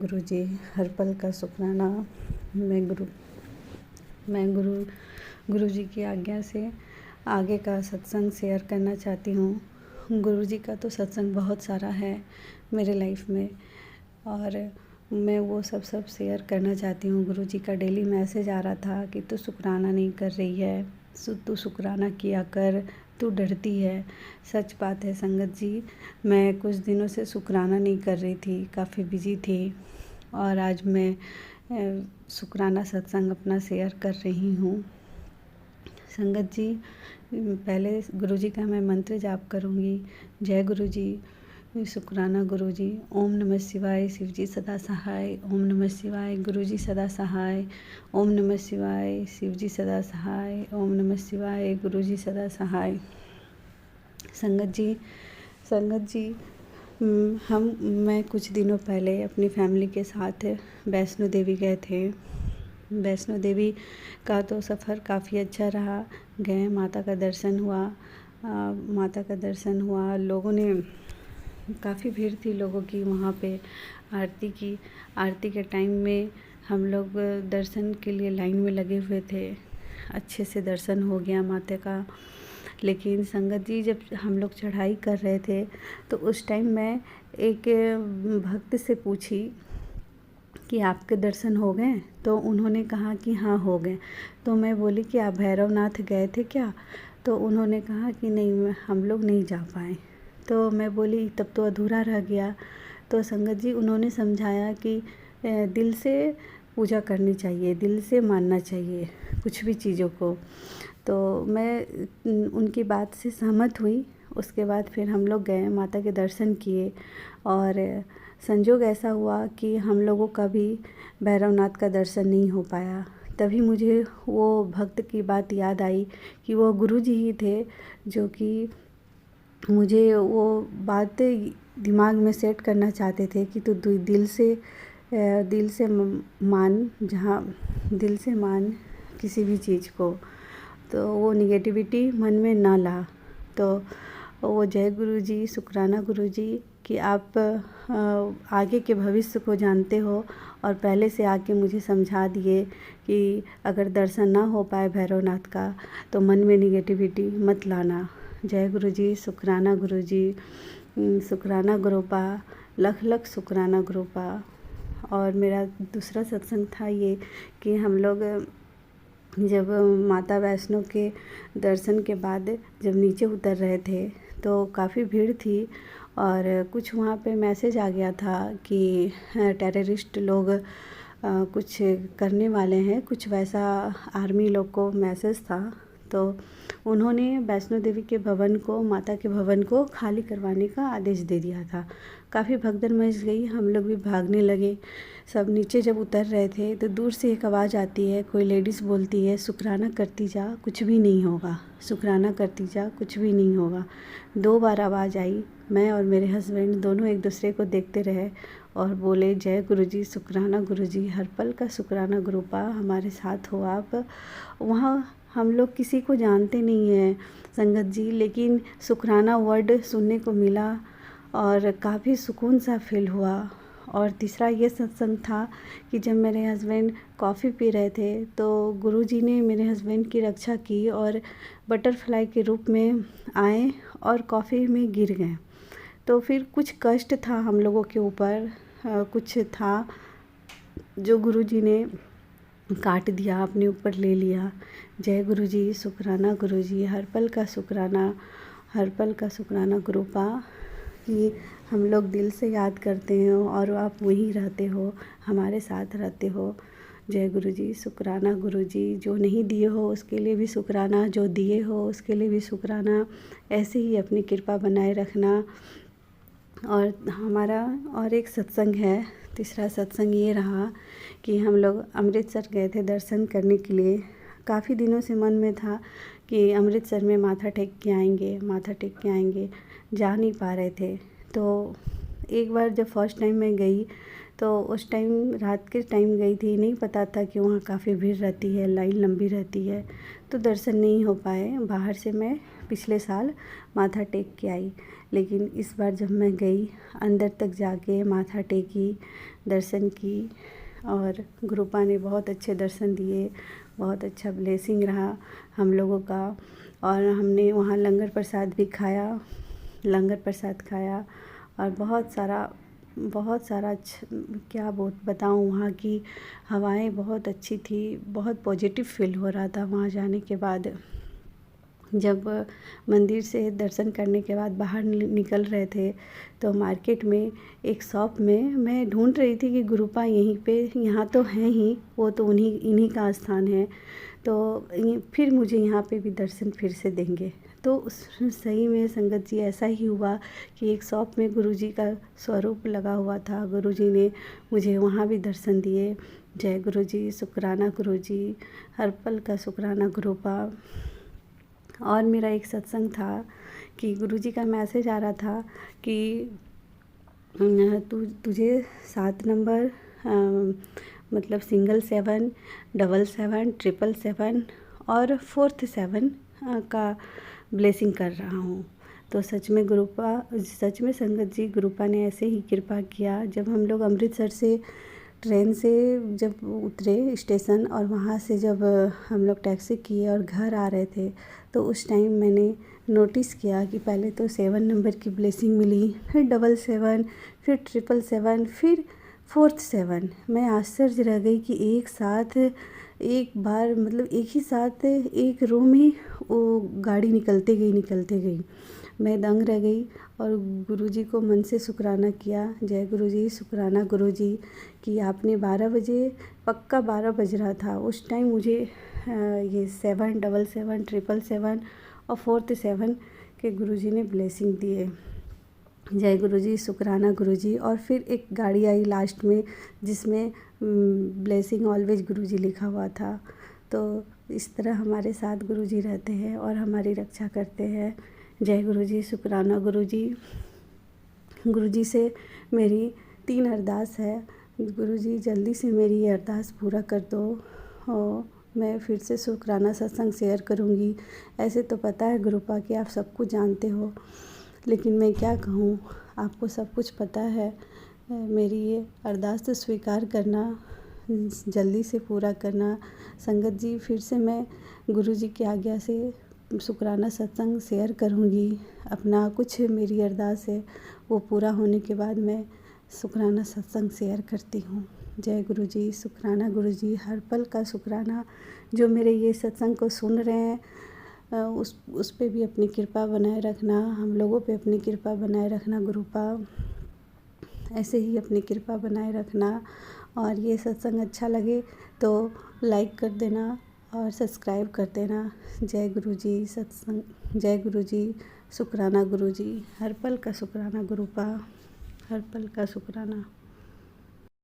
गुरुजी हर पल का शुक्राना। मैं गुरुजी की आज्ञा से आगे का सत्संग शेयर करना चाहती हूँ। गुरुजी का तो सत्संग बहुत सारा है मेरे लाइफ में और मैं वो सब शेयर करना चाहती हूँ। गुरुजी का डेली मैसेज आ रहा था कि तू शुक्राना नहीं कर रही है, तू शुक्राना किया कर, तू डरती है। सच बात है संगत जी, मैं कुछ दिनों से शुक्राना नहीं कर रही थी, काफ़ी बिजी थी और आज मैं शुक्राना सत्संग अपना शेयर कर रही हूँ। संगत जी, पहले गुरुजी का मैं मंत्र जाप करूँगी। जय गुरुजी, शुक्राना गुरुजी। ओम नमः शिवाय, शिवजी सदा सहाय। ओम नमः शिवाय, गुरुजी सदा सहाय। ओम नमः शिवाय, शिवजी सदा सहाय। ओम नमः शिवाय, गुरुजी सदा सहाय। संगत जी, मैं कुछ दिनों पहले अपनी फैमिली के साथ वैष्णो देवी गए थे। वैष्णो देवी का तो सफ़र काफ़ी अच्छा रहा। गए, माता का दर्शन हुआ। लोगों ने काफ़ी भीड़ थी लोगों की वहाँ पे आरती के टाइम में हम लोग दर्शन के लिए लाइन में लगे हुए थे। अच्छे से दर्शन हो गया माता का। लेकिन संगत जी, जब हम लोग चढ़ाई कर रहे थे तो उस टाइम मैं एक भक्त से पूछी कि आपके दर्शन हो गए? तो उन्होंने कहा कि हाँ हो गए। तो मैं बोली कि आप भैरवनाथ गए थे क्या? तो उन्होंने कहा कि नहीं, हम लोग नहीं जा पाए। तो मैं बोली तब तो अधूरा रह गया। तो संगत जी, उन्होंने समझाया कि दिल से पूजा करनी चाहिए, दिल से मानना चाहिए कुछ भी चीज़ों को। तो मैं उनकी बात से सहमत हुई। उसके बाद फिर हम लोग गए, माता के दर्शन किए और संजोग ऐसा हुआ कि हम लोगों का भी भैरवनाथ का दर्शन नहीं हो पाया। तभी मुझे वो भक्त की बात याद आई कि वो गुरुजी ही थे जो कि मुझे वो बात दिमाग में सेट करना चाहते थे कि तू दिल से मान किसी भी चीज़ को, तो वो निगेटिविटी मन में ना ला। तो वो जय गुरुजी, शुक्राना गुरुजी कि आप आगे के भविष्य को जानते हो और पहले से आके मुझे समझा दिए कि अगर दर्शन ना हो पाए भैरवनाथ का तो मन में निगेटिविटी मत लाना। जय गुरुजी, शुक्राना गुरुजी, शुक्राना गुरुपा, लख शुक्राना गुरुपा। और मेरा दूसरा सत्संग था ये कि हम लोग जब माता वैष्णो के दर्शन के बाद जब नीचे उतर रहे थे तो काफ़ी भीड़ थी और कुछ वहाँ पे मैसेज आ गया था कि टेररिस्ट लोग कुछ करने वाले हैं, कुछ वैसा आर्मी लोग को मैसेज था। तो उन्होंने वैष्णो देवी के भवन को, माता के भवन को खाली करवाने का आदेश दे दिया था। काफ़ी भगदड़ मच गई, हम लोग भी भागने लगे। सब नीचे जब उतर रहे थे तो दूर से एक आवाज़ आती है, कोई लेडीज़ बोलती है, शुक्राना करती जा, कुछ भी नहीं होगा, शुक्राना करती जा, कुछ भी नहीं होगा। 2 बार आवाज़ आई। मैं और मेरे हस्बैंड दोनों एक दूसरे को देखते रहे और बोले जय गुरुजी, शुक्राना गुरुजी, हर पल का शुक्राना गुरुपा, हमारे साथ हो आप। वहाँ हम लोग किसी को जानते नहीं हैं संगत जी, लेकिन शुक्राना वर्ड सुनने को मिला और काफ़ी सुकून सा फील हुआ। और तीसरा ये सत्संग था कि जब मेरे हस्बैंड कॉफ़ी पी रहे थे तो गुरुजी ने मेरे हस्बैंड की रक्षा की और बटरफ्लाई के रूप में आए और कॉफ़ी में गिर गए। तो फिर कुछ कष्ट था हम लोगों के ऊपर, कुछ था जो गुरुजी ने काट दिया, अपने ऊपर ले लिया। जय गुरुजी, शुक्राना गुरुजी, हर पल का शुक्राना गुरुपा कि हम लोग दिल से याद करते हैं और आप वहीं रहते हो, हमारे साथ रहते हो। जय गुरुजी, शुक्राना गुरुजी, जो नहीं दिए हो उसके लिए भी शुक्राना, जो दिए हो उसके लिए भी शुक्राना। ऐसे ही अपनी कृपा बनाए रखना। और हमारा और एक सत्संग है, तीसरा सत्संग ये रहा कि हम लोग अमृतसर गए थे दर्शन करने के लिए। काफ़ी दिनों से मन में था कि अमृतसर में माथा टेक के आएंगे, जा नहीं पा रहे थे। तो एक बार जब फर्स्ट टाइम मैं गई तो उस टाइम रात के टाइम गई थी, नहीं पता था कि वहाँ काफ़ी भीड़ रहती है, लाइन लंबी रहती है, तो दर्शन नहीं हो पाए। बाहर से मैं पिछले साल माथा टेक के आई, लेकिन इस बार जब मैं गई अंदर तक जाके माथा टेकी, दर्शन की और गुरुपा ने बहुत अच्छे दर्शन दिए, बहुत अच्छा ब्लेसिंग रहा हम लोगों का। और हमने वहाँ लंगर प्रसाद भी खाया, लंगर प्रसाद खाया और बहुत सारा क्या बताऊँ, वहाँ की हवाएं बहुत अच्छी थी, बहुत पॉजिटिव फील हो रहा था वहाँ जाने के बाद। जब मंदिर से दर्शन करने के बाद बाहर निकल रहे थे तो मार्केट में एक शॉप में मैं ढूंढ रही थी कि गुरुपा यहीं पे, यहाँ तो हैं ही, वो तो इन्हीं का स्थान है, तो फिर मुझे यहाँ पे भी दर्शन फिर से देंगे। तो सही में संगत जी ऐसा ही हुआ कि एक शॉप में गुरुजी का स्वरूप लगा हुआ था, गुरुजी ने मुझे वहाँ भी दर्शन दिए। जय गुरुजी, शुक्राना गुरुजी, हर पल का शुक्राना गुरुपा। और मेरा एक सत्संग था कि गुरुजी का मैसेज आ रहा था कि तुझे 7 नंबर मतलब सिंगल 7, डबल 7, ट्रिपल 7 और 4th 7 का ब्लेसिंग कर रहा हूँ। तो सच में संगत जी, गुरुपा ने ऐसे ही कृपा किया। जब हम लोग अमृतसर से ट्रेन से जब उतरे स्टेशन और वहाँ से जब हम लोग टैक्सी किए और घर आ रहे थे तो उस टाइम मैंने नोटिस किया कि पहले तो 7 नंबर की ब्लेसिंग मिली, फिर डबल 7, फिर ट्रिपल 7, फिर 4th 7। मैं आश्चर्य रह गई कि एक साथ एक बार मतलब एक ही साथ एक रो में वो गाड़ी निकलते गई। मैं दंग रह गई और गुरुजी को मन से शुक्राना किया। जय गुरुजी, शुक्राना गुरुजी कि आपने 12 बजे, पक्का 12 बज रहा था उस टाइम, मुझे ये 7, डबल 7, ट्रिपल 7 और 4th 7 के गुरुजी ने ब्लेसिंग दिए। जय गुरुजी, शुक्राना गुरुजी। और फिर एक गाड़ी आई लास्ट में जिसमें ब्लेसिंग ऑलवेज गुरुजी लिखा हुआ था। तो इस तरह हमारे साथ गुरुजी रहते हैं और हमारी रक्षा करते हैं। जय गुरुजी, शुक्राना गुरुजी। गुरुजी से मेरी 3 अरदास है, गुरुजी जल्दी से मेरी ये अरदास पूरा कर दो और मैं फिर से शुक्राना सत्संग शेयर करूँगी। ऐसे तो पता है गुरुपा कि आप सब कुछ जानते हो, लेकिन मैं क्या कहूँ, आपको सब कुछ पता है। मेरी ये अरदास तो स्वीकार करना, जल्दी से पूरा करना। संगत जी, फिर से मैं गुरुजी की आज्ञा से शुक्राना सत्संग शेयर करूँगी। अपना कुछ मेरी अरदास है वो पूरा होने के बाद मैं शुक्राना सत्संग शेयर करती हूँ। जय गुरुजी, शुक्राना गुरुजी, हर पल का शुक्राना। जो मेरे ये सत्संग को सुन रहे हैं उस पे भी अपनी कृपा बनाए रखना, हम लोगों पे अपनी कृपा बनाए रखना गुरुपा, ऐसे ही अपनी कृपा बनाए रखना। और ये सत्संग अच्छा लगे तो लाइक कर देना और सब्सक्राइब कर देना। जय गुरुजी, जय गुरुजी, शुक्राना गुरुजी, हर पल का शुक्राना गुरुपा, हर पल का शुक्राना।